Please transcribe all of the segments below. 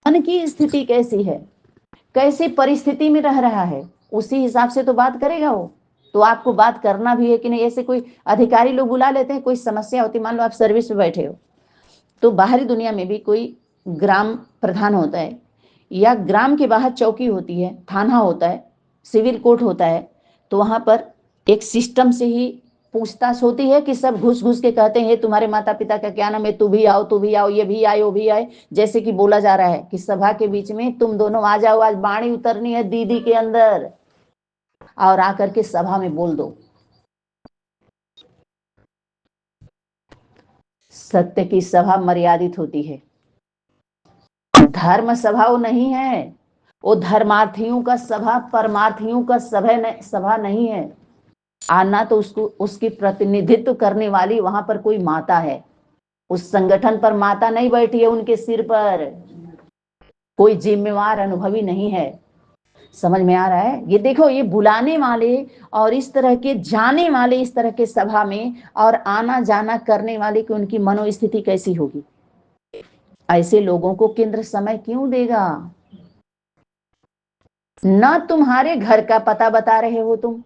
मन की स्थिति कैसी है, कैसी परिस्थिति में रह रहा है, उसी हिसाब से तो बात करेगा वो। तो आपको बात करना भी है कि नहीं। ऐसे कोई अधिकारी लोग बुला लेते हैं, कोई समस्या होती, मान लो आप सर्विस पे बैठे हो, तो बाहरी दुनिया में भी कोई ग्राम प्रधान होता है, या ग्राम के बाहर चौकी होती है, थाना होता है, सिविल कोर्ट होता है, तो वहां पर एक सिस्टम से ही पूछताछ होती है कि सब घुस घुस के कहते हैं तुम्हारे माता पिता का क्या नाम है, तू भी आओ, तू भी आओ, ये भी आए, वो भी आए। जैसे कि बोला जा रहा है कि सभा के बीच में तुम दोनों आ जाओ, आज बाणी उतरनी है दीदी के अंदर, और आकर के सभा में बोल दो। सत्य की सभा मर्यादित होती है, धर्म सभा वो नहीं है, वो धर्मार्थियों का सभा, परमार्थियों का सभा नहीं है। आना तो उसको, उसकी प्रतिनिधित्व करने वाली वहां पर कोई माता है, उस संगठन पर माता नहीं बैठी है, उनके सिर पर कोई जिम्मेवार अनुभवी नहीं है। समझ में आ रहा है? ये देखो, ये बुलाने वाले और इस तरह के जाने वाले इस तरह के सभा में और आना जाना करने वाले की उनकी मनोस्थिति कैसी होगी। ऐसे लोगों को केंद्र समय क्यों देगा? न तुम्हारे घर का पता बता रहे हो तुम,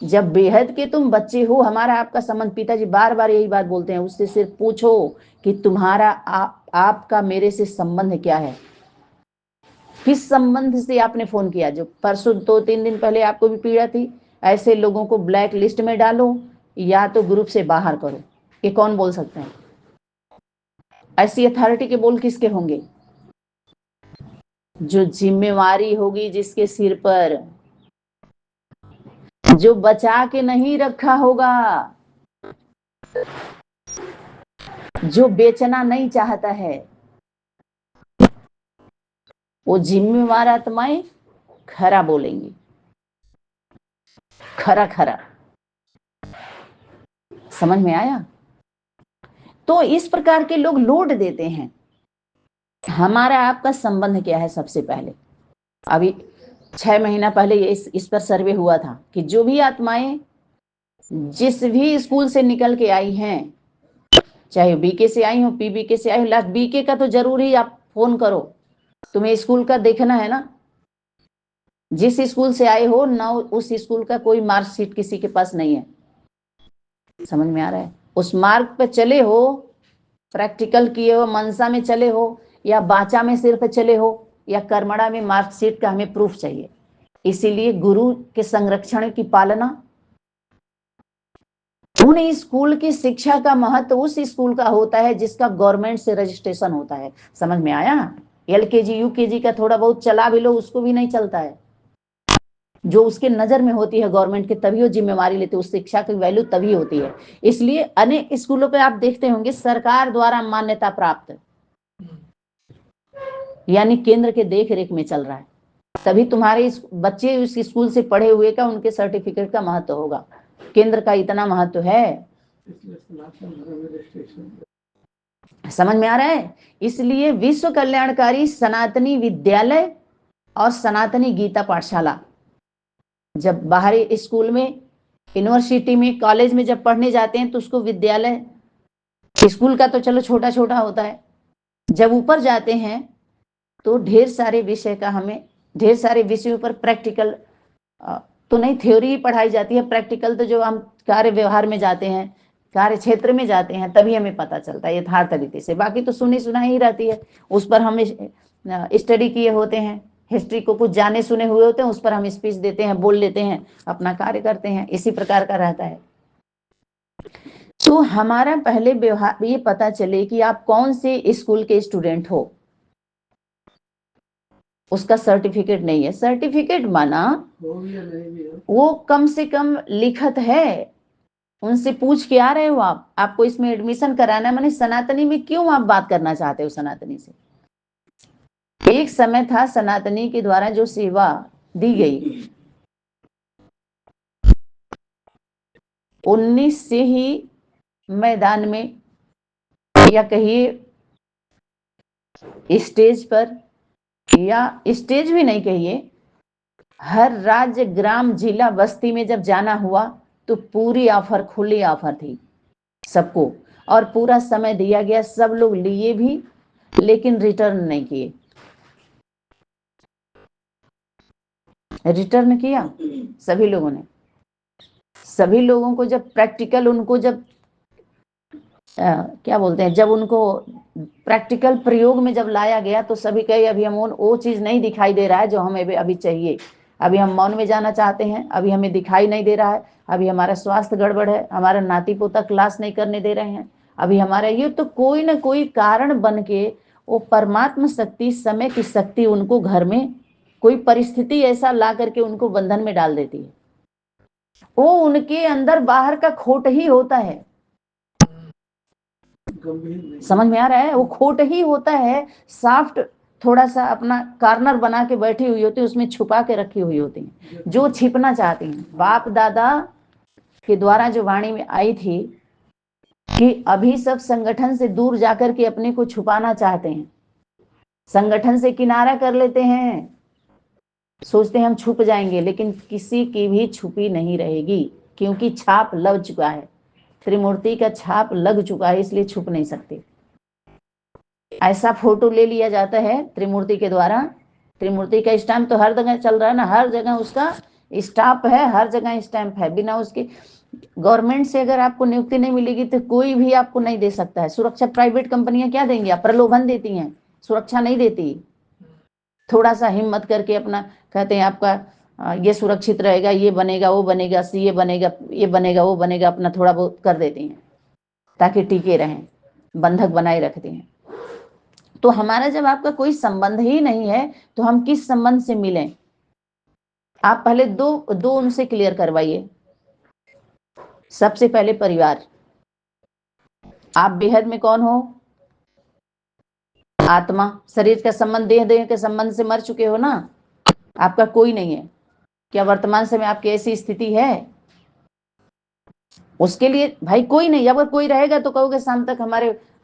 जब बेहद के तुम बच्चे हो। हमारा आपका संबंध, पिताजी बार बार यही बात बोलते हैं, उससे सिर्फ पूछो कि तुम्हारा आपका मेरे से संबंध क्या है, किस संबंध से आपने फोन किया। जो परसों 2-3 दिन पहले आपको भी पीड़ा थी, ऐसे लोगों को ब्लैक लिस्ट में डालो या तो ग्रुप से बाहर करो। ये कौन बोल सकते हैं? ऐसी अथॉरिटी के बोल किसके होंगे? जो जिम्मेवारी होगी जिसके सिर पर, जो बचा के नहीं रखा होगा, जो बेचना नहीं चाहता है, वो जिम्मेवार आत्माएं खरा बोलेंगी, खरा खरा। समझ में आया? तो इस प्रकार के लोग लोड देते हैं। हमारा आपका संबंध क्या है? सबसे पहले अभी 6 महीना पहले इस पर सर्वे हुआ था कि जो भी आत्माएं जिस भी स्कूल से निकल के आई हैं, चाहे बीके से आई हो, पीबीके से आई हो, बीके का तो जरूर ही आप फोन करो, तुम्हें स्कूल का देखना है ना। जिस स्कूल से आए हो ना, उस स्कूल का कोई मार्कशीट किसी के पास नहीं है। समझ में आ रहा है? उस मार्ग पे चले हो, प्रैक्टिकल किए हो, मनसा में चले हो, या बाचा में सिर्फ चले हो, या कर्मड़ा में मार्कशीट का हमें प्रूफ चाहिए। इसीलिए गुरु के संरक्षण की पालना, उन स्कूल की शिक्षा का महत्व उस स्कूल का होता है जिसका गवर्नमेंट से रजिस्ट्रेशन होता है। समझ में आया? एलकेजी यूकेजी का थोड़ा बहुत चला भी लो, उसको भी नहीं चलता है। जो उसके नजर में होती है गवर्नमेंट के, तभी वो जिम्मेवारी लेते, उस शिक्षा की वैल्यू तभी होती है। इसलिए अनेक स्कूलों पे आप देखते होंगे सरकार द्वारा मान्यता प्राप्त, यानी केंद्र के देख रेख में चल रहा है, तभी तुम्हारे बच्चे उस स्कूल से पढ़े हुए का, उनके सर्टिफिकेट का महत्व होगा। केंद्र का इतना महत्व है। समझ में आ रहा है? इसलिए विश्व कल्याणकारी सनातनी विद्यालय और सनातनी गीता पाठशाला, जब बाहरी स्कूल में, यूनिवर्सिटी में, कॉलेज में जब पढ़ने जाते हैं तो उसको विद्यालय, स्कूल का तो चलो छोटा छोटा होता है। जब ऊपर जाते हैं तो ढेर सारे विषय का, हमें ढेर सारे विषयों पर प्रैक्टिकल तो नहीं, थ्योरी ही पढ़ाई जाती है। प्रैक्टिकल तो जो हम कार्य व्यवहार में जाते हैं, कार्य क्षेत्र में जाते हैं, तभी हमें पता चलता है यथार्थ रीति से। बाकी तो सुनी सुनाई ही रहती है, उस पर हम स्टडी किए होते हैं, हिस्ट्री को कुछ जाने सुने हुए होते हैं, उस पर हम स्पीच देते हैं, बोल लेते हैं, अपना कार्य करते हैं। इसी प्रकार का रहता है। तो हमारा पहले व्यवहार ये पता चले कि आप कौन से स्कूल के स्टूडेंट हो। उसका सर्टिफिकेट नहीं है, सर्टिफिकेट माना वो कम से कम लिखत है, उनसे पूछ के आ रहे हो आप, आपको इसमें एडमिशन कराना है, माने सनातनी में क्यों आप बात करना चाहते हो सनातनी से। एक समय था सनातनी के द्वारा जो सेवा दी गई, 19 से ही मैदान में, या कहिए स्टेज पर, या स्टेज भी नहीं कहिए, हर राज्य, ग्राम, जिला, बस्ती में जब जाना हुआ तो पूरी ऑफर, खुली ऑफर थी सबको, और पूरा समय दिया गया। सब लोग लिए भी लेकिन रिटर्न नहीं किए। रिटर्न किया सभी लोगों ने। सभी लोगों को जब प्रैक्टिकल उनको जब क्या बोलते हैं, जब उनको प्रैक्टिकल प्रयोग में जब लाया गया तो सभी कहे अभी हम वो चीज नहीं दिखाई दे रहा है जो हमें अभी चाहिए। अभी हम मौन में जाना चाहते हैं, अभी हमें दिखाई नहीं दे रहा है, अभी हमारा स्वास्थ्य गड़बड़ है, हमारा नाती पोता क्लास नहीं करने दे रहे हैं, अभी हमारा ये, तो कोई ना कोई कारण बन के वो परमात्मा शक्ति, समय की शक्ति उनको घर में कोई परिस्थिति ऐसा ला करके उनको बंधन में डाल देती है। वो उनके अंदर बाहर का खोट ही होता है, समझ में आ रहा है? वो खोट ही होता है, सॉफ्ट थोड़ा सा अपना कार्नर बना के बैठी हुई होती है, उसमें छुपा के रखी हुई होती है, जो छिपना चाहती हैं। बाप दादा के द्वारा जो वाणी में आई थी कि अभी सब संगठन से दूर जाकर के अपने को छुपाना चाहते हैं, संगठन से किनारा कर लेते हैं, सोचते हैं हम छुप जाएंगे, लेकिन किसी की भी छुपी नहीं रहेगी, क्योंकि छाप लग चुका है, त्रिमूर्ति का छाप लग चुका है, इसलिए छुप नहीं सकते। ऐसा फोटो ले लिया जाता है त्रिमूर्ति के द्वारा, त्रिमूर्ति का स्टैंप तो हर जगह चल रहा है ना, हर जगह उसका स्टाफ है, हर जगह स्टैंप है। बिना उसके गवर्नमेंट से अगर आपको नियुक्ति नहीं मिलेगी तो कोई भी आपको नहीं दे सकता है। सुरक्षा प्राइवेट कंपनियां क्या देंगी? आप प्रलोभन देती हैं, सुरक्षा नहीं देती। थोड़ा सा हिम्मत करके अपना कहते हैं आपका ये सुरक्षित रहेगा, ये बनेगा, वो बनेगा, ये बनेगा, ये बनेगा, वो बनेगा, अपना थोड़ा बहुत कर देती हैं ताकि टिके रहें, बंधक बनाए रखती हैं। तो हमारा जब आपका कोई संबंध ही नहीं है तो हम किस संबंध से मिलें? आप पहले दो उनसे क्लियर करवाइए। सबसे पहले परिवार, आप बेहद में कौन हो? आत्मा। शरीर का संबंध देह के संबंध से मर चुके हो ना, आपका कोई नहीं है। क्या वर्तमान समय आपकी ऐसी स्थिति है? उसके लिए भाई कोई नहीं। अगर कोई रहेगा तो कहोगे शाम तक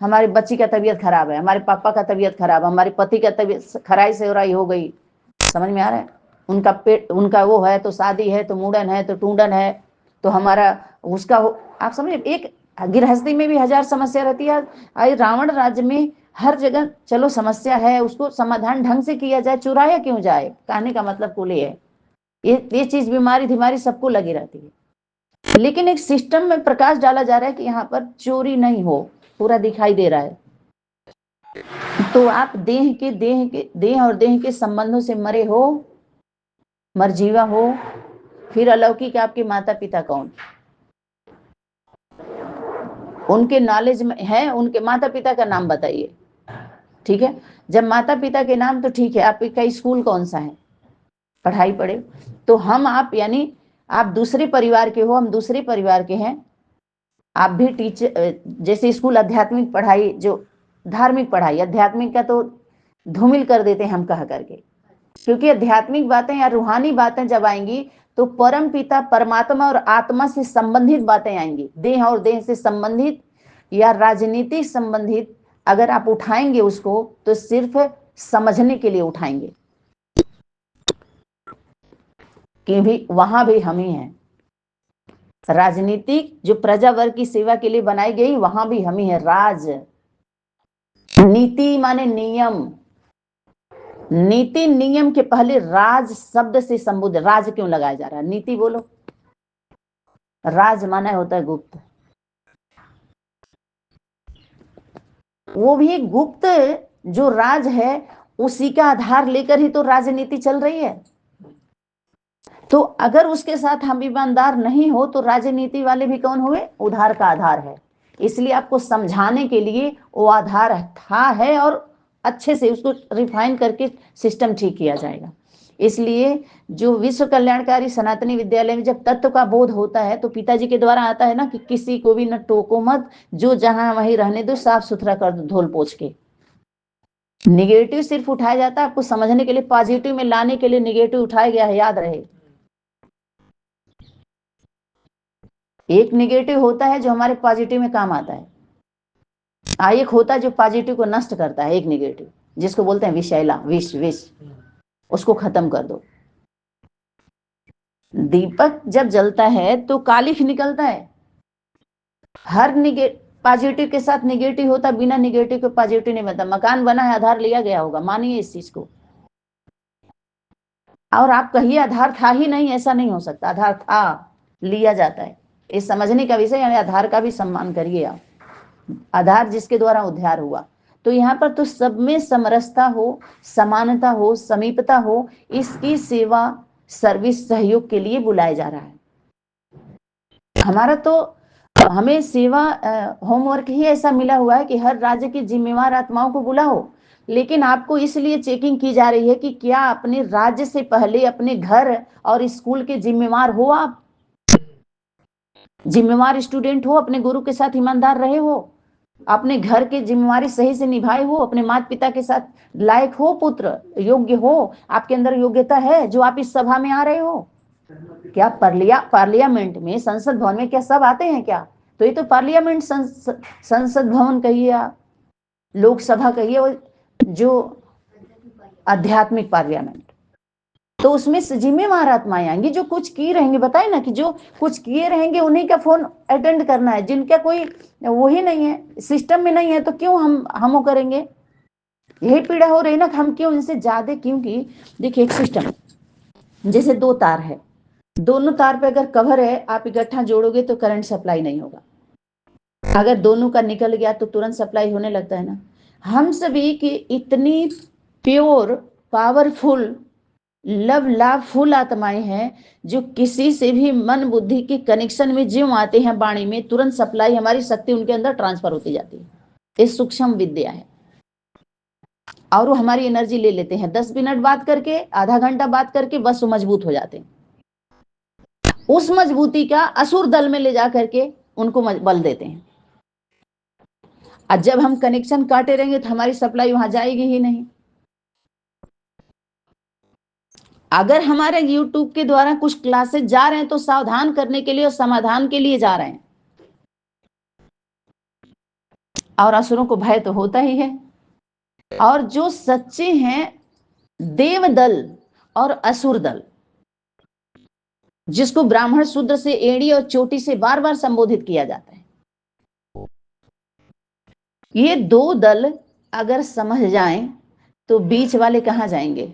हमारे बच्ची का तबीयत खराब है, हमारे पापा का तबीयत खराब है, हमारे पति का तबीयत खराई से हो गई। समझ में आ रहा है? उनका पेट, उनका वो है तो शादी है तो मुंडन है तो टूंडन है तो हमारा उसका आप समझे, एक गृहस्थी में भी हजार समस्या रहती है। आज रावण राज्य में हर जगह चलो समस्या है, उसको समाधान ढंग से किया जाए, चुराया क्यों जाए? कहने का मतलब कुल है ये चीज बीमारी धीमारी सबको लगी रहती है, लेकिन एक सिस्टम में प्रकाश डाला जा रहा है कि यहाँ पर चोरी नहीं हो, पूरा दिखाई दे रहा है। तो आप देह और देह के संबंधों से मरे हो, मरजीवा हो। फिर अलौकिक आपके माता पिता कौन? उनके नॉलेज में है, उनके माता पिता का नाम बताइए। ठीक है, जब माता पिता के नाम, तो ठीक है, आपका स्कूल कौन सा है, पढ़ाई पढ़े। तो हम आप यानी आप दूसरे परिवार के हो, हम दूसरे परिवार के हैं। आप भी टीचर, जैसे स्कूल आध्यात्मिक पढ़ाई, जो धार्मिक पढ़ाई, आध्यात्मिक का तो धूमिल कर देते हैं हम कह करके, क्योंकि आध्यात्मिक बातें या रूहानी बातें जब आएंगी तो परम पिता परमात्मा और आत्मा से संबंधित बातें आएंगी। देह और देह से संबंधित या राजनीति संबंधित अगर आप उठाएंगे उसको तो सिर्फ समझने के लिए उठाएंगे कि भी वहां भी हम ही हैं। राजनीतिक जो प्रजा वर्ग की सेवा के लिए बनाई गई, वहां भी हम ही है। राज, नीति माने नियम, नीति नियम के पहले राज शब्द से संबोधित। राज क्यों लगाया जा रहा है? नीति बोलो। राज माना होता है गुप्त, वो भी गुप्त जो राज है उसी का आधार लेकर ही तो राजनीति चल रही है। तो अगर उसके साथ हम ईमानदार नहीं हो तो राजनीति वाले भी कौन हुए? उधार का आधार है। इसलिए आपको समझाने के लिए वो आधार था है और अच्छे से उसको रिफाइन करके सिस्टम ठीक किया जाएगा। इसलिए जो विश्व कल्याणकारी सनातनी विद्यालय में जब तत्व का बोध होता है तो पिताजी के द्वारा आता है ना कि किसी को भी न टोको मत, जो जहां वहीं रहने दो, साफ सुथरा कर दो धोल पोछ के। निगेटिव सिर्फ उठाया जाता है, आपको समझने के लिए, पॉजिटिव में लाने के लिए निगेटिव उठाया गया है, याद रहे। एक निगेटिव होता है जो हमारे पॉजिटिव में काम आता है, एक होता है जो पॉजिटिव को नष्ट करता है। एक निगेटिव जिसको बोलते हैं विषैला, विष, उसको खत्म कर दो। दीपक जब जलता है तो कालिख निकलता है। हर पॉजिटिव के साथ निगेटिव होता, बिना निगेटिव के पॉजिटिव नहीं बनता। मकान बना है, आधार लिया गया होगा, मानिए इस चीज को। और आप कहिए आधार था ही नहीं, ऐसा नहीं हो सकता। आधार था, लिया जाता है। इस समझने का विषय, यानी आधार का भी सम्मान करिए आप। आधार जिसके द्वारा उद्धार हुआ। तो यहाँ पर तो सब में समरसता हो, समानता हो, समीपता हो, इसकी सेवा, सर्विस, सहयोग के लिए बुलाया जा रहा है। हमारा तो हमें सेवा होमवर्क ही ऐसा मिला हुआ है कि हर राज्य की जिम्मेवार आत्माओं को बुलाओ, लेकिन आपको इसलिए चेकिंग की जा रही है कि क्या अपने राज्य से पहले अपने घर और स्कूल के जिम्मेवार हो, आप जिम्मेवार स्टूडेंट हो, अपने गुरु के साथ ईमानदार रहे हो, अपने घर की जिम्मेवारी सही से निभाए हो, अपने माता पिता के साथ लायक हो, पुत्र योग्य हो, आपके अंदर योग्यता है, जो आप इस सभा में आ रहे हो। क्या पार्लियामेंट में, संसद भवन में क्या सब आते हैं क्या? तो ये तो पार्लियामेंट, संसद भवन कहिए आप, लोकसभा कहिए, जो आध्यात्मिक पार्लियामेंट, तो उसमें जिम्मेवार आत्माएं आएंगी जो कुछ किए रहेंगे। बताए ना कि जो कुछ किए रहेंगे उन्हीं का फोन अटेंड करना है, जिनका कोई वही नहीं है, सिस्टम में नहीं है, तो क्यों हम वो करेंगे? यही पीड़ा हो रही ना कि हम क्यों इनसे ज्यादा, क्योंकि देखिए एक सिस्टम, जैसे दो तार है, दोनों तार पे अगर कवर है, आप इकट्ठा जोड़ोगे तो करंट सप्लाई नहीं होगा। अगर दोनों का निकल गया तो तुरंत सप्लाई होने लगता है ना। हम सभी की इतनी प्योर, पावरफुल, लव लाभफुल आत्माएं हैं जो किसी से भी मन बुद्धि के कनेक्शन में ज्यों आते हैं, वाणी में तुरंत सप्लाई, हमारी शक्ति उनके अंदर ट्रांसफर होती जाती है। ये सूक्ष्म विद्या है। और वो हमारी एनर्जी ले लेते हैं, 10 मिनट बात करके, आधा घंटा बात करके, बस वो मजबूत हो जाते हैं। उस मजबूती का असुर दल में ले जा करके उनको बल देते हैं। और जब हम कनेक्शन काटे रहेंगे तो हमारी सप्लाई वहां जाएगी ही नहीं। अगर हमारे YouTube के द्वारा कुछ क्लासेस जा रहे हैं तो सावधान करने के लिए और समाधान के लिए जा रहे हैं, और असुरों को भय तो होता ही है। और जो सच्चे हैं, देव दल और असुर दल, जिसको ब्राह्मण शूद्र से, एड़ी और चोटी से बार बार संबोधित किया जाता है, ये दो दल अगर समझ जाएं तो बीच वाले कहां जाएंगे?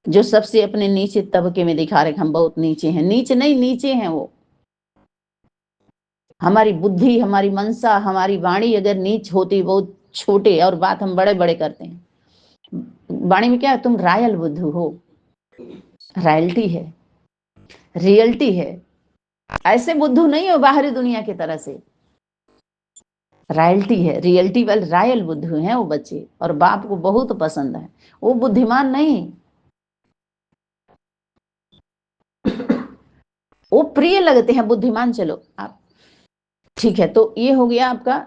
जो सबसे अपने नीचे तबके में दिखा रहे हम बहुत नीचे हैं, नीचे नहीं, नीचे हैं वो। हमारी बुद्धि, हमारी मनसा, हमारी वाणी अगर नीच होती, बहुत छोटे, और बात हम बड़े बड़े करते हैं। वाणी में क्या है? तुम रायल बुद्धू हो, रॉयल्टी है, रियल्टी है। ऐसे बुद्धू नहीं हो बाहरी दुनिया की तरह से, रॉयल्टी है, रियल्टी वाले रायल बुद्धू हैं वो बच्चे, और बाप को बहुत पसंद है, वो बुद्धिमान नहीं, वो प्रिय लगते हैं बुद्धिमान। चलो आप ठीक है, तो ये हो गया आपका।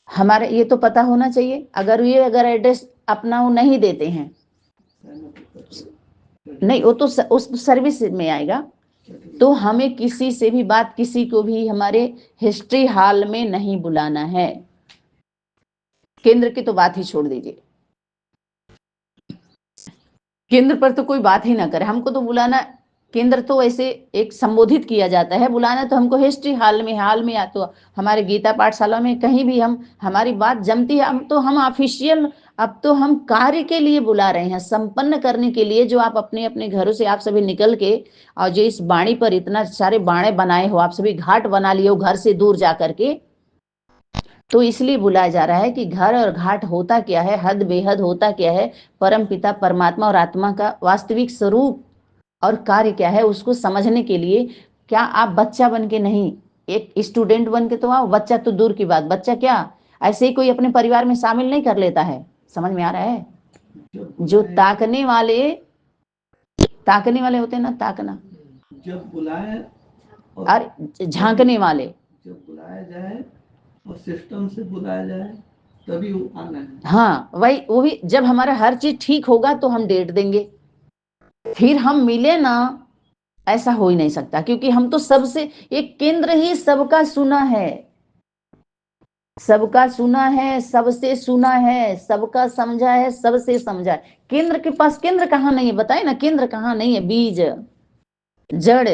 हमारे ये तो पता होना चाहिए। अगर एड्रेस अपना वो नहीं देते हैं, नहीं, वो तो उस सर्विस में आएगा, तो हमें किसी से भी बात, किसी को भी हमारे हिस्ट्री हॉल में नहीं बुलाना है। केंद्र की तो बात ही छोड़ दीजिए, केंद्र पर तो कोई बात ही ना करे। हमको तो बुलाना, केंद्र तो ऐसे एक संबोधित किया जाता है, बुलाना तो हमको हिस्ट्री हॉल में या तो हमारे गीता पाठशाला में, कहीं भी हम, हमारी बात जमती है। हम ऑफिशियल, अब तो हम कार्य के लिए बुला रहे हैं, संपन्न करने के लिए, जो आप अपने अपने घरों से आप सभी निकल के, और जो इस बाणी पर इतना सारे बाणे बनाए हो, आप सभी घाट बना लिए हो घर से दूर जा करके, तो इसलिए बुलाया जा रहा है कि घर और घाट होता क्या है, हद बेहद होता क्या है, परम पिता परमात्मा और आत्मा का वास्तविक स्वरूप और कार्य क्या है, उसको समझने के लिए। क्या आप बच्चा बन के नहीं, एक स्टूडेंट बन के तो आओ। बच्चा तो दूर की बात, बच्चा क्या ऐसे ही कोई अपने परिवार में शामिल नहीं कर लेता है। समझ में आ रहा है? जो ताकने वाले होते हैं ना, ताकना, जब बुलाए और झांकने वाले, जब बुलाया जाए और सिस्टम से बुलाया जाए तभी वो आना है। हाँ, वही वो भी, जब हमारा हर चीज ठीक होगा तो हम डेट देंगे, फिर हम मिले ना, ऐसा हो ही नहीं सकता, क्योंकि हम तो सबसे, एक केंद्र ही सबका सुना है, सबका सुना है, सबसे सुना है, सबका समझा है, सबसे समझा है। केंद्र के पास केंद्र कहाँ नहीं है? बताए ना, केंद्र कहाँ नहीं है? बीज, जड़,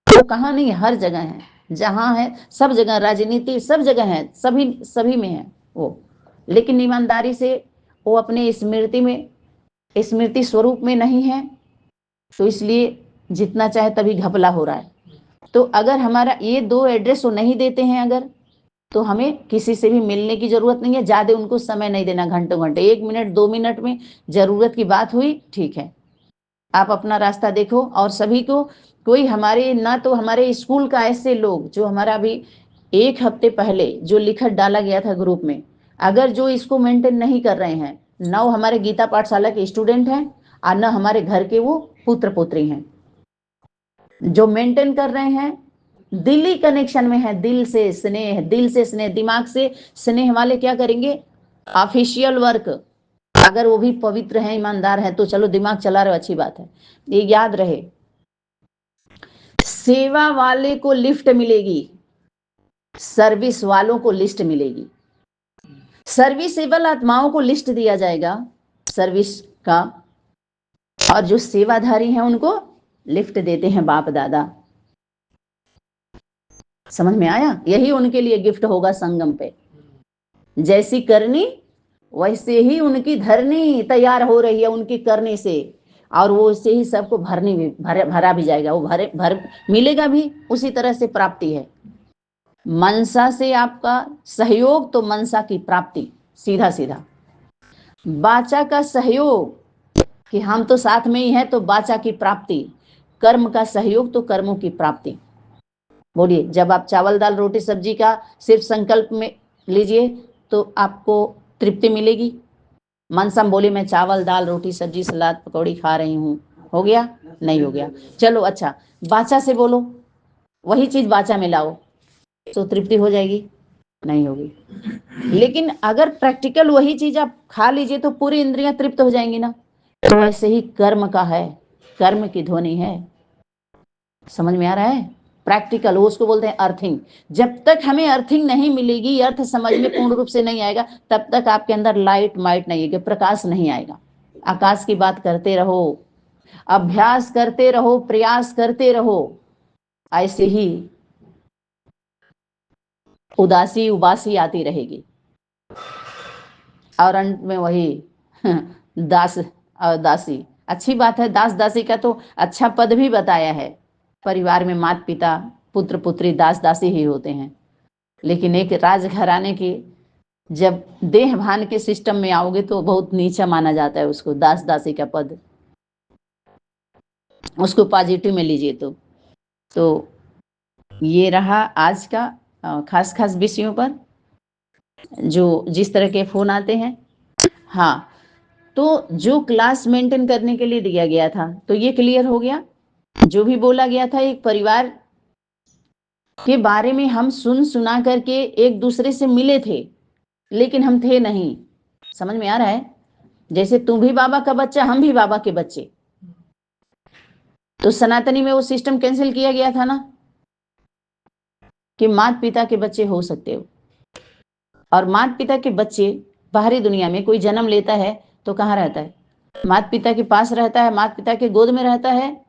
वो कहाँ नहीं है? हर जगह है, जहां है सब जगह, राजनीति सब जगह है, सभी में है वो। लेकिन ईमानदारी से वो अपने स्मृति में स्मृति स्वरूप में नहीं है, तो इसलिए जितना चाहे तभी घपला हो रहा है। तो अगर हमारा ये 2 एड्रेस वो नहीं देते हैं अगर, तो हमें किसी से भी मिलने की जरूरत नहीं है, ज्यादा उनको समय नहीं देना, घंटों घंटे, 1 मिनट 2 मिनट में जरूरत की बात हुई, ठीक है, आप अपना रास्ता देखो। और सभी को, कोई हमारे ना तो हमारे स्कूल का ऐसे लोग जो हमारा अभी 1 हफ्ते पहले जो लिखत डाला गया था ग्रुप में, अगर जो इसको मेंटेन नहीं कर रहे हैं, ना वो हमारे गीता पाठशाला के स्टूडेंट हैं और न हमारे घर के वो पुत्र पुत्री हैं, जो मेंटेन कर रहे हैं दिली कनेक्शन में है, दिल से स्नेह, दिल से स्नेह, दिमाग से स्नेह वाले क्या करेंगे, ऑफिशियल वर्क, अगर वो भी पवित्र है, ईमानदार है, तो चलो दिमाग चला रहे हो, अच्छी बात है। ये याद रहे, सेवा वाले को लिफ्ट मिलेगी, सर्विस वालों को लिस्ट मिलेगी। सर्विसेबल आत्माओं को लिस्ट दिया जाएगा सर्विस का, और जो सेवाधारी हैं उनको लिफ्ट देते हैं बाप दादा। समझ में आया? यही उनके लिए गिफ्ट होगा संगम पे। जैसी करनी वैसे ही उनकी धरनी तैयार हो रही है उनकी करने से, और वो उससे ही सबको भरनी भी भरा भी जाएगा, वो भर मिलेगा भी, उसी तरह से प्राप्ति है। मनसा से आपका सहयोग तो मनसा की प्राप्ति, सीधा सीधा। वाचा का सहयोग कि हम तो साथ में ही हैं, तो वाचा की प्राप्ति। कर्म का सहयोग तो कर्मों की प्राप्ति। बोलिए, जब आप चावल दाल रोटी सब्जी का सिर्फ संकल्प में लीजिए तो आपको तृप्ति मिलेगी। मनसा बोले मैं चावल दाल रोटी सब्जी सलाद पकौड़ी खा रही हूँ, हो गया? नहीं हो गया। चलो अच्छा, वाचा से बोलो, वही चीज वाचा में लाओ, तो तृप्ति हो जाएगी? नहीं होगी। लेकिन अगर प्रैक्टिकल वही चीज आप खा लीजिए तो पूरी इंद्रियां तृप्त हो जाएंगी ना। तो ऐसे ही कर्म का है, कर्म की ध्वनि है। समझ में आ रहा है? प्रैक्टिकल, उसको बोलते हैं अर्थिंग। जब तक हमें अर्थिंग नहीं मिलेगी, अर्थ समझ में पूर्ण रूप से नहीं आएगा, तब तक आपके अंदर लाइट माइट नहीं है, प्रकाश नहीं आएगा। आकाश की बात करते रहो, अभ्यास करते रहो, प्रयास करते रहो, ऐसे ही उदासी उबासी आती रहेगी, और अंत में वही दास और दासी। अच्छी बात है, दास दासी का तो अच्छा पद भी बताया है। परिवार में माता पिता पुत्र पुत्री दास दासी ही होते हैं, लेकिन एक राजघराने की जब देह भान के सिस्टम में आओगे तो बहुत नीचा माना जाता है उसको, दास दासी का पद। उसको पॉजिटिव में लीजिए तो ये रहा आज का खास खास विषयों पर जो जिस तरह के फोन आते हैं। हाँ, तो जो क्लास मेंटेन करने के लिए दिया गया था, तो ये क्लियर हो गया। जो भी बोला गया था, एक परिवार के बारे में हम सुना करके एक दूसरे से मिले थे, लेकिन हम थे नहीं। समझ में आ रहा है? जैसे तुम भी बाबा का बच्चा, हम भी बाबा के बच्चे, तो सनातनी में वो सिस्टम कैंसिल किया गया था ना, कि माता पिता के बच्चे हो सकते हो। और माता पिता के बच्चे बाहरी दुनिया में कोई जन्म लेता है तो कहाँ रहता है? माता पिता के पास रहता है, माता पिता के गोद में रहता है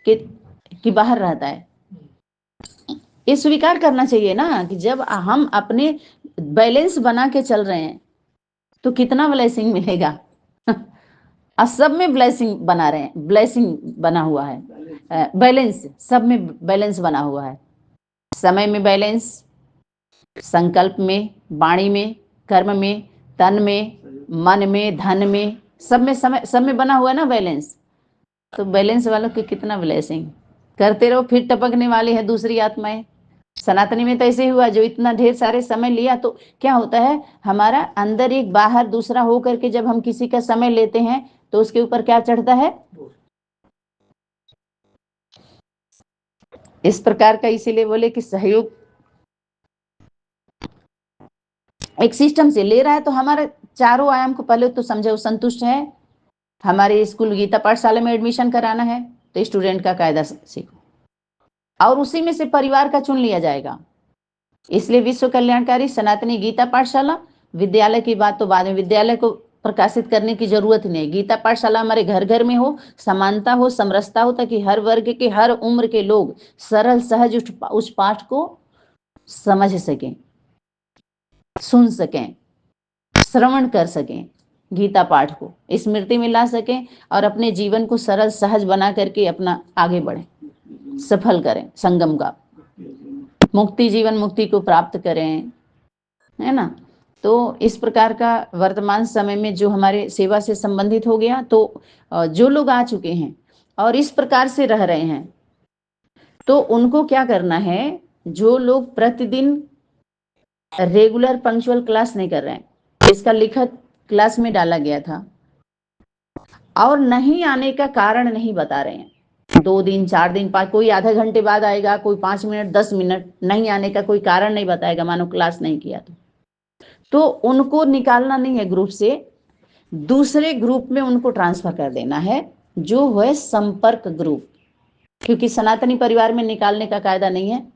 कि बाहर रहता है? ये स्वीकार करना चाहिए ना कि जब हम अपने बैलेंस बना के चल रहे हैं तो कितना ब्लेसिंग मिलेगा। और सब में ब्लेसिंग बना रहे हैं, ब्लेसिंग बना हुआ है, बैलेंस, सब में बैलेंस बना हुआ है। समय में बैलेंस, संकल्प में, वाणी में, कर्म में, तन में, मन में, धन में, सब में समय, सब में बना हुआ है ना बैलेंस। तो बैलेंस वालों की कितना ब्लेसिंग। करते रहो, फिर टपकने वाली है दूसरी आत्माएं। सनातनी में तो ऐसे हुआ, जो इतना ढेर सारे समय लिया, तो क्या होता है, हमारा अंदर एक बाहर दूसरा हो करके जब हम किसी का समय लेते हैं तो उसके ऊपर क्या चढ़ता है? इस प्रकार का, इसीलिए बोले कि सहयोग एक सिस्टम से ले रहा है, तो हमारे चारों आयाम को पहले तो समझो, संतुष्ट है। हमारे स्कूल गीता पाठशाला में एडमिशन कराना है तो स्टूडेंट का कायदा सीखो, और उसी में से परिवार का चुन लिया जाएगा। इसलिए विश्व कल्याणकारी सनातनी गीता पाठशाला, विद्यालय की बात तो बाद में, विद्यालय को प्रकाशित करने की जरूरत नहीं। गीता पाठशाला हमारे घर घर में हो, समानता हो, समरसता हो, ताकि हर वर्ग के, हर उम्र के लोग सरल सहज उस पाठ को समझ सकें, सुन सकें, श्रवण कर सकें। गीता पाठ को स्मृति में ला सकें और अपने जीवन को सरल सहज बना करके अपना आगे बढ़ें, सफल करें संगम का, मुक्ति जीवन मुक्ति को प्राप्त करें, है ना। तो इस प्रकार का वर्तमान समय में जो हमारे सेवा से संबंधित हो गया, तो जो लोग आ चुके हैं और इस प्रकार से रह रहे हैं, तो उनको क्या करना है, जो लोग प्रतिदिन रेगुलर पंक्चुअल क्लास नहीं कर रहे हैं, इसका लिखत क्लास में डाला गया था, और नहीं आने का कारण नहीं बता रहे हैं, 2 दिन 4 दिन 5, कोई आधा घंटे बाद आएगा, कोई 5 मिनट 10 मिनट, नहीं आने का कोई कारण नहीं बताएगा, मानो क्लास नहीं किया तो उनको निकालना नहीं है ग्रुप से, दूसरे ग्रुप में उनको ट्रांसफर कर देना है, जो है संपर्क ग्रुप, क्योंकि सनातनी परिवार में निकालने का कायदा नहीं है,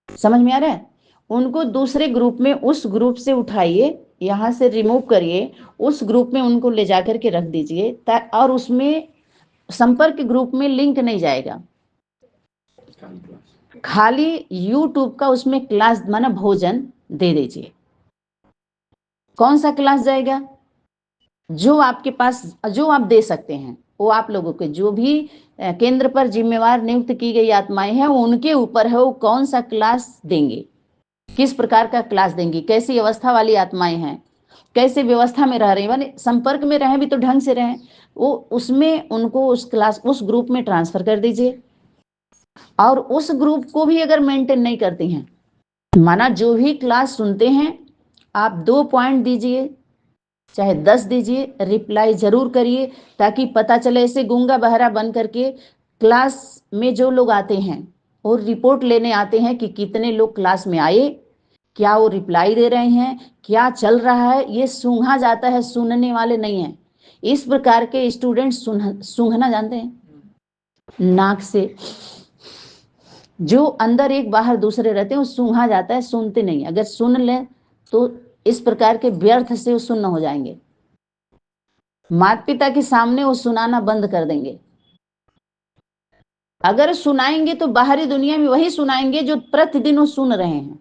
समझ में आ रहा है। उनको दूसरे ग्रुप में, उस ग्रुप से उठाइए, यहां से रिमूव करिए, उस ग्रुप में उनको ले जाकर के रख दीजिए, और उसमें संपर्क ग्रुप में लिंक नहीं जाएगा, खाली यूट्यूब का उसमें क्लास माना भोजन दे दीजिए। कौन सा क्लास जाएगा, जो आपके पास, जो आप दे सकते हैं, वो आप लोगों के जो भी केंद्र पर जिम्मेवार नियुक्त की गई आत्माएं हैं, उनके ऊपर है वो कौन सा क्लास देंगे, किस प्रकार का क्लास देंगी, कैसी अवस्था वाली आत्माएं हैं, कैसे व्यवस्था में रह रही है, संपर्क में रहें भी तो ढंग से रहें, वो उसमें उनको उस क्लास, उस ग्रुप में ट्रांसफर कर दीजिए। और उस ग्रुप को भी अगर मेंटेन नहीं करती हैं, माना जो भी क्लास सुनते हैं आप 2 पॉइंट दीजिए, चाहे 10 दीजिए, रिप्लाई जरूर करिए, ताकि पता चले। ऐसे गूंगा बहरा बन करके क्लास में जो लोग आते हैं और रिपोर्ट लेने आते हैं कि कितने लोग क्लास में आए, क्या वो रिप्लाई दे रहे हैं, क्या चल रहा है, ये सूंघा जाता है, सुनने वाले नहीं है। इस प्रकार के स्टूडेंट सूंघना जानते हैं, नाक से, जो अंदर एक बाहर दूसरे रहते हैं, वो सूंघा जाता है, सुनते नहीं। अगर सुन लें तो इस प्रकार के व्यर्थ से वो सुन्न हो जाएंगे, माता पिता के सामने वो सुनाना बंद कर देंगे। अगर सुनाएंगे तो बाहरी दुनिया में वही सुनाएंगे जो प्रतिदिन वो सुन रहे हैं।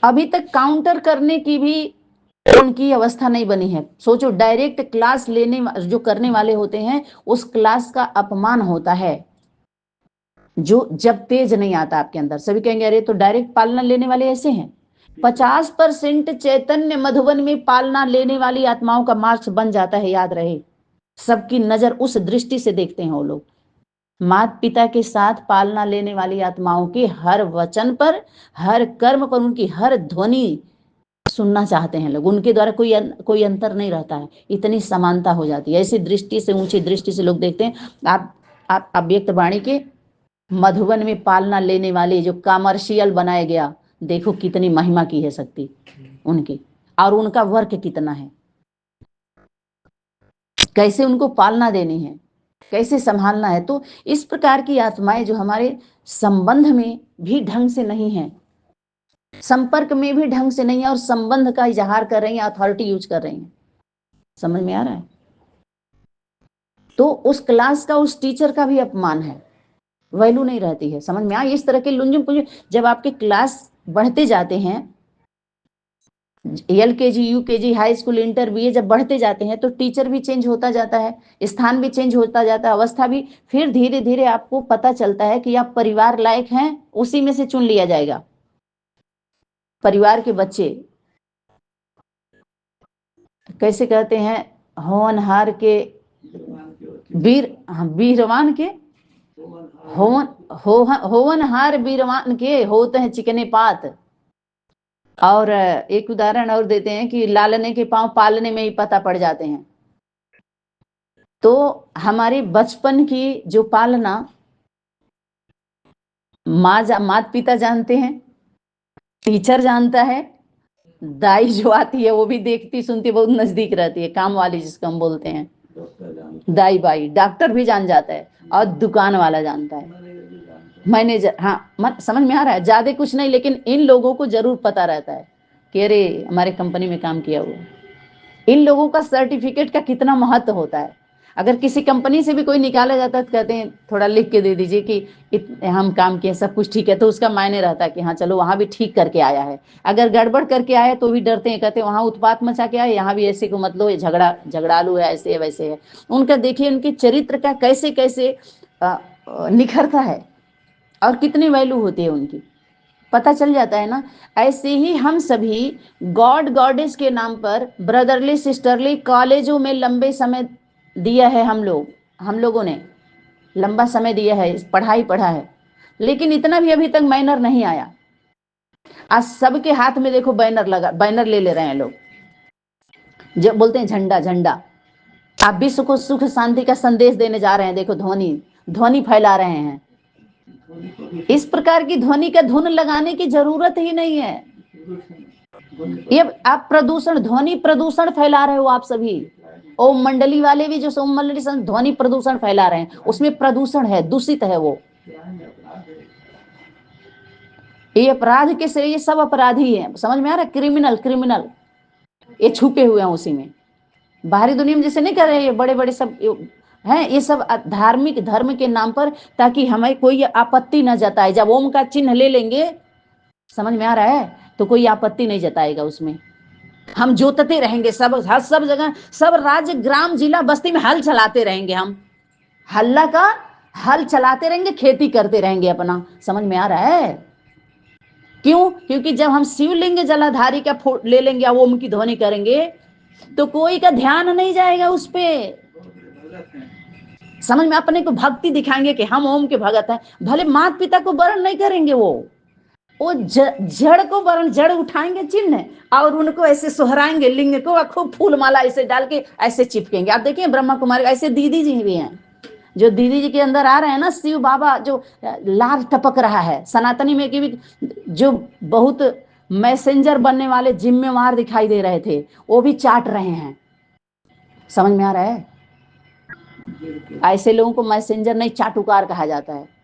अभी तक काउंटर करने की भी उनकी अवस्था नहीं बनी है। सोचो, डायरेक्ट क्लास लेने जो करने वाले होते हैं, उस क्लास का अपमान होता है, जो जब तेज नहीं आता आपके अंदर। सभी कहेंगे अरे तो डायरेक्ट पालना लेने वाले ऐसे हैं। 50% चैतन्य मधुबन में पालना लेने वाली आत्माओं का मार्क्स बन जाता है, याद रहे। सबकी नजर उस दृष्टि से देखते हैं वो लोग। माता पिता के साथ पालना लेने वाली आत्माओं के हर वचन पर, हर कर्म पर, उनकी हर ध्वनि सुनना चाहते हैं लोग। उनके द्वारा कोई अंतर नहीं रहता है, इतनी समानता हो जाती है। ऐसी दृष्टि से, ऊंची दृष्टि से लोग देखते हैं। आप अव्यक्त वाणी के मधुबन में पालना लेने वाले जो कमर्शियल बनाया गया, देखो कितनी महिमा की है शक्ति उनकी, और उनका वर्क कितना है, कैसे उनको पालना देनी है, कैसे संभालना है। तो इस प्रकार की आत्माएं जो हमारे संबंध में भी ढंग से नहीं है, संपर्क में भी ढंग से नहीं है, और संबंध का इजहार कर रही हैं, अथॉरिटी यूज कर रही हैं। समझ में आ रहा है। तो उस क्लास का, उस टीचर का भी अपमान है, वैल्यू नहीं रहती है। समझ में आ। इस तरह के लुंजुम पुंजुम जब आपके क्लास बढ़ते जाते हैं, LKG UKG high school inter BA जब बढ़ते जाते हैं, तो टीचर भी चेंज होता जाता है, स्थान भी चेंज होता जाता है, अवस्था भी। फिर धीरे धीरे आपको पता चलता है कि आप परिवार लायक हैं, उसी में से चुन लिया जाएगा। परिवार के बच्चे कैसे कहते हैं, होनहार के वीरवान के, होवनहार वीरवान के होते हैं चिकने पात। और एक उदाहरण और देते हैं कि लालने के पांव पालने में ही पता पड़ जाते हैं। तो हमारे बचपन की जो पालना माता पिता जानते हैं, टीचर जानता है, दाई जो आती है वो भी देखती सुनती, बहुत नजदीक रहती है, काम वाली जिसको हम बोलते हैं, दाई बाई, डॉक्टर भी जान जाता है, और दुकान वाला जानता है, मैनेजर। हाँ, समझ में आ रहा है। ज्यादा कुछ नहीं, लेकिन इन लोगों को जरूर पता रहता है कि अरे हमारे कंपनी में काम किया हुआ। इन लोगों का सर्टिफिकेट का कितना महत्व होता है। अगर किसी कंपनी से भी कोई निकाला जाता है तो कहते हैं थोड़ा लिख के दे दीजिए कि हम काम किए, सब कुछ ठीक है, तो उसका मायने रहता है कि हाँ चलो वहां भी ठीक करके आया है। अगर गड़बड़ करके आया तो भी डरते हैं, कहते हैं वहां उत्पात मचा के आए, यहाँ भी ऐसे को मतलब ये झगड़ालू है, ऐसे है वैसे है। उनका देखिए उनके चरित्र का कैसे कैसे निखरता है और कितनी वैल्यू होती है उनकी, पता चल जाता है ना। ऐसे ही हम सभी गॉड गॉडेस के नाम पर ब्रदरली सिस्टरली कॉलेजों में लंबे समय दिया है, हम लोगों ने लंबा समय दिया है, पढ़ाई पढ़ा है, लेकिन इतना भी अभी तक बैनर नहीं आया। आज सबके हाथ में देखो बैनर ले रहे हैं लोग, जब बोलते हैं झंडा झंडा। आप विश्व को सुख शांति का संदेश देने जा रहे हैं, देखो ध्वनि फैला रहे हैं। इस प्रकार की ध्वनि का धुन लगाने की जरूरत ही नहीं है। ये आप ध्वनि प्रदूषण फैला रहे हो आप सभी। ओम मंडली वाले भी जो ओम मंडली ध्वनि प्रदूषण फैला रहे हैं, उसमें प्रदूषण है, दूषित है वो। ये अपराध के से ये सब अपराधी है, समझ में आ रहा है? क्रिमिनल ये छुपे हुए हैं उसी में। बाहरी दुनिया में जैसे नहीं कर रहे, ये बड़े बड़े सब हैं, ये सब धार्मिक धर्म के नाम पर, ताकि हमें कोई आपत्ति न जताए। जब ओम का चिन्ह ले लेंगे, समझ में आ रहा है, तो कोई आपत्ति नहीं जताएगा उसमें। हम जोतते रहेंगे सब जगह, सब राज्य ग्राम जिला बस्ती में हल चलाते रहेंगे, हम हल्ला का हल चलाते रहेंगे, खेती करते रहेंगे अपना। समझ में आ रहा है? क्यों? क्योंकि जब हम शिवलिंग जलाधारी का ले लेंगे, ओम की ध्वनि करेंगे, तो कोई का ध्यान नहीं जाएगा उस पे। समझ में? अपने को भक्ति दिखाएंगे कि हम ओम के भगत हैं, भले माता पिता को वरण नहीं करेंगे, वो जड़ को वरण, जड़ उठाएंगे चिन्ह और उनको ऐसे सोहराएंगे, लिंग को खूब फूल माला ऐसे डाल के ऐसे चिपकेंगे। आप देखिए ब्रह्मा कुमारी ऐसे दीदी जी भी हैं, जो दीदी जी के अंदर आ रहे हैं ना, शिव बाबा जो लार टपक रहा है। सनातनी में की भी जो बहुत मैसेंजर बनने वाले जिम्मेवार दिखाई दे रहे थे, वो भी चाट रहे हैं। समझ में आ रहा है? ऐसे लोगों को मैसेंजर नहीं, चाटुकार कहा जाता है।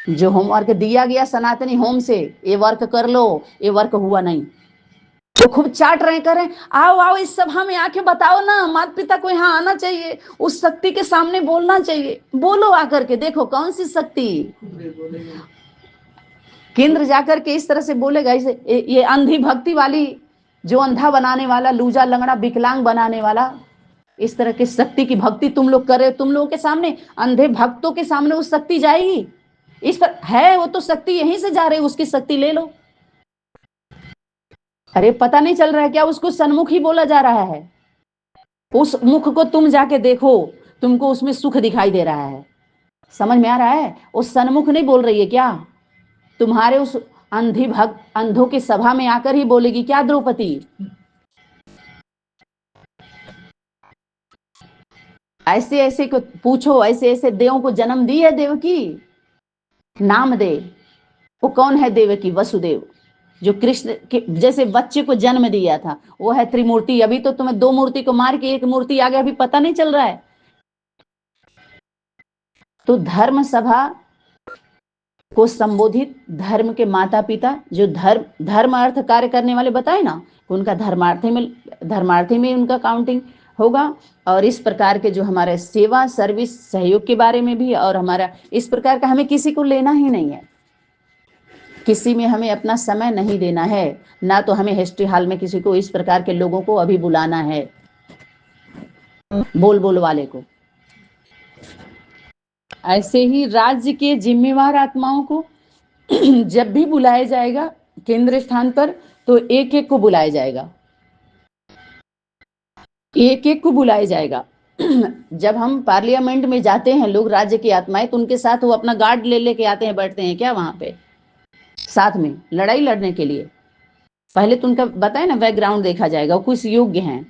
जो होमवर्क दिया गया सनातनी होम से, ये वर्क कर लो, ये वर्क हुआ नहीं, तो खूब चाट रहे, करें आओ आओ इस सभा में आके बताओ ना, माता पिता को यहाँ आना चाहिए, उस शक्ति के सामने बोलना चाहिए। बोलो आकर के, देखो कौन सी शक्ति केंद्र जाकर के इस तरह से बोलेगा। इसे ये अंधी भक्ति वाली, जो अंधा बनाने वाला, लूजा लंगड़ा विकलांग बनाने वाला, इस तरह की शक्ति की भक्ति तुम लोग कर रहे हो। तुम लोगों के सामने, अंधे भक्तों के सामने वो शक्ति जाएगी? इस पर है वो तो शक्ति यहीं से जा रही, उसकी शक्ति ले लो। अरे पता नहीं चल रहा है क्या? उसको सन्मुख ही बोला जा रहा है। उस मुख को तुम जाके देखो, तुमको उसमें सुख दिखाई दे रहा है। समझ में आ रहा है? उस सन्मुख नहीं बोल रही है क्या? तुम्हारे उस अंधी भक्त अंधों की सभा में आकर ही बोलेगी क्या द्रौपदी? ऐसे ऐसे को पूछो, ऐसे ऐसे देवों को जन्म दी है देवकी, नाम दे। वो कौन है देवकी? वसुदेव, जो कृष्ण के जैसे बच्चे को जन्म दिया था, वो है त्रिमूर्ति। अभी तो तुम्हें दो मूर्ति को मार के एक मूर्ति आ गया, अभी पता नहीं चल रहा है। तो धर्म सभा को संबोधित धर्म के माता पिता, जो धर्म अर्थ कार्य करने वाले बताए ना, उनका धर्मार्थी में उनका काउंटिंग होगा। और इस प्रकार के जो हमारे सेवा सर्विस सहयोग के बारे में भी, और हमारा इस प्रकार का हमें किसी को लेना ही नहीं है, किसी में हमें अपना समय नहीं देना है, ना तो हमें हिस्ट्री हॉल में किसी को इस प्रकार के लोगों को अभी बुलाना है, बोल वाले को। ऐसे ही राज्य के जिम्मेवार आत्माओं को जब भी बुलाया जाएगा केंद्र स्थान पर, तो एक एक को बुलाया जाएगा, एक एक को बुलाया जाएगा। जब हम पार्लियामेंट में जाते हैं लोग, राज्य की आत्माएं, तो उनके साथ वो अपना गार्ड ले लेके आते हैं, बैठते हैं क्या वहां पे साथ में लड़ाई लड़ने के लिए। पहले तो उनका बताए ना बैकग्राउंड देखा जाएगा, वो कुछ योग्य हैं,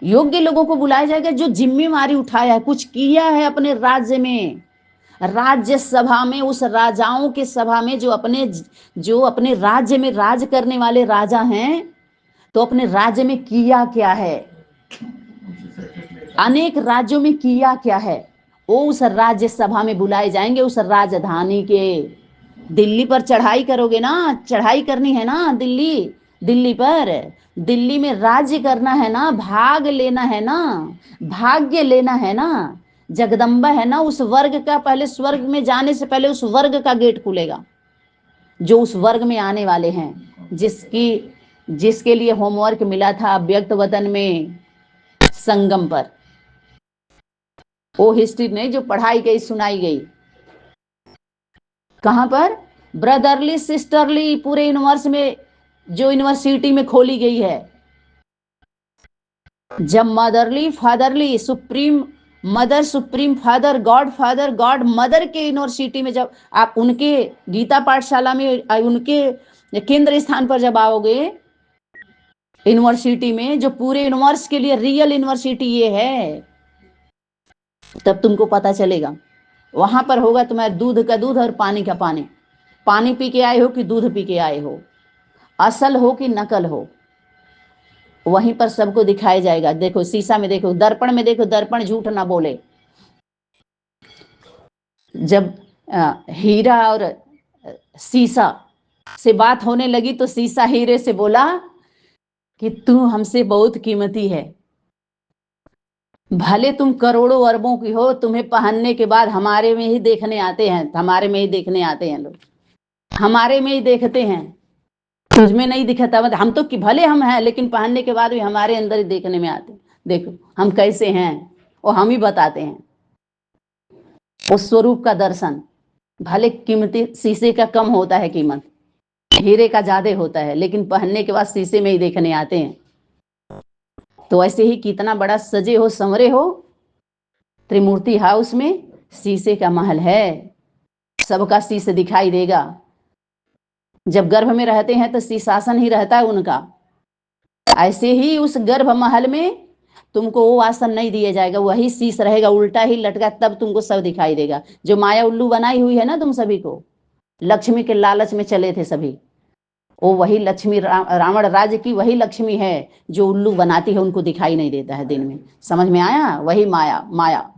योग्य लोगों को बुलाया जाएगा, जो जिम्मेवारी उठाया है, कुछ किया है अपने राज्य में, राज्य सभा में, उस राजाओं के सभा में, जो अपने राज्य में राज करने वाले राजा हैं, तो अपने राज्य में किया क्या है, अनेक राज्यों में किया क्या है, वो उस राज्य सभा में बुलाए जाएंगे। उस राजधानी के, दिल्ली पर चढ़ाई करोगे ना, चढ़ाई करनी है ना दिल्ली, दिल्ली पर। दिल्ली में राज्य करना है ना, भाग लेना है ना, भाग्य लेना है ना। जगदम्बा है ना, उस वर्ग का पहले स्वर्ग में जाने से पहले उस वर्ग का गेट खुलेगा, जो उस वर्ग में आने वाले हैं, जिसके लिए होमवर्क मिला था अव्यक्त वतन में संगम पर। वो हिस्ट्री नहीं जो पढ़ाई गई सुनाई गई। कहां पर? ब्रदरली सिस्टरली पूरे यूनिवर्स में, जो यूनिवर्सिटी में खोली गई है। जब motherly fatherly supreme mother supreme father God mother के यूनिवर्सिटी में जब आप उनके गीता पाठशाला में उनके केंद्र स्थान पर जब आओगे यूनिवर्सिटी में, जो पूरे यूनिवर्स के लिए रियल यूनिवर्सिटी ये है, तब तुमको पता चलेगा। वहां पर होगा तुम्हारे दूध का दूध और पानी का पानी। पानी पी के आए हो कि दूध पी के आए हो, असल हो कि नकल हो, वहीं पर सबको दिखाया जाएगा। देखो शीशा में देखो, दर्पण में देखो, दर्पण झूठ ना बोले। जब हीरा और शीशा से बात होने लगी तो शीशा हीरे से बोला कि तू हमसे बहुत कीमती है, भले तुम करोड़ों अरबों की हो, तुम्हें पहनने के बाद हमारे में ही देखने आते हैं, हमारे में ही देखने आते हैं लोग, हमारे में ही देखते हैं, तुझमें नहीं दिखता। मतलब हम तो कि भले हम हैं, लेकिन पहनने के बाद भी हमारे अंदर ही देखने में आते। देखो हम कैसे हैं वो हम ही बताते हैं। उस स्वरूप का दर्शन, भले कीमती शीशे का कम होता है कीमत, हीरे का ज्यादा होता है, लेकिन पहनने के बाद शीशे में ही देखने आते हैं। तो ऐसे ही कितना बड़ा सजे हो संवरे हो, त्रिमूर्ति हाउस में शीशे का महल है, सबका शीशे दिखाई देगा। जब गर्भ में रहते हैं तो शीशासन ही रहता है उनका। ऐसे ही उस गर्भ महल में तुमको वो आसन नहीं दिया जाएगा, वही शीश रहेगा उल्टा ही लटका, तब तुमको सब दिखाई देगा। जो माया उल्लू बनाई हुई है ना तुम सभी को, लक्ष्मी के लालच में चले थे सभी, वो वही लक्ष्मी रावण राज्य की वही लक्ष्मी है जो उल्लू बनाती है, उनको दिखाई नहीं देता है दिन में। समझ में आया? वही माया।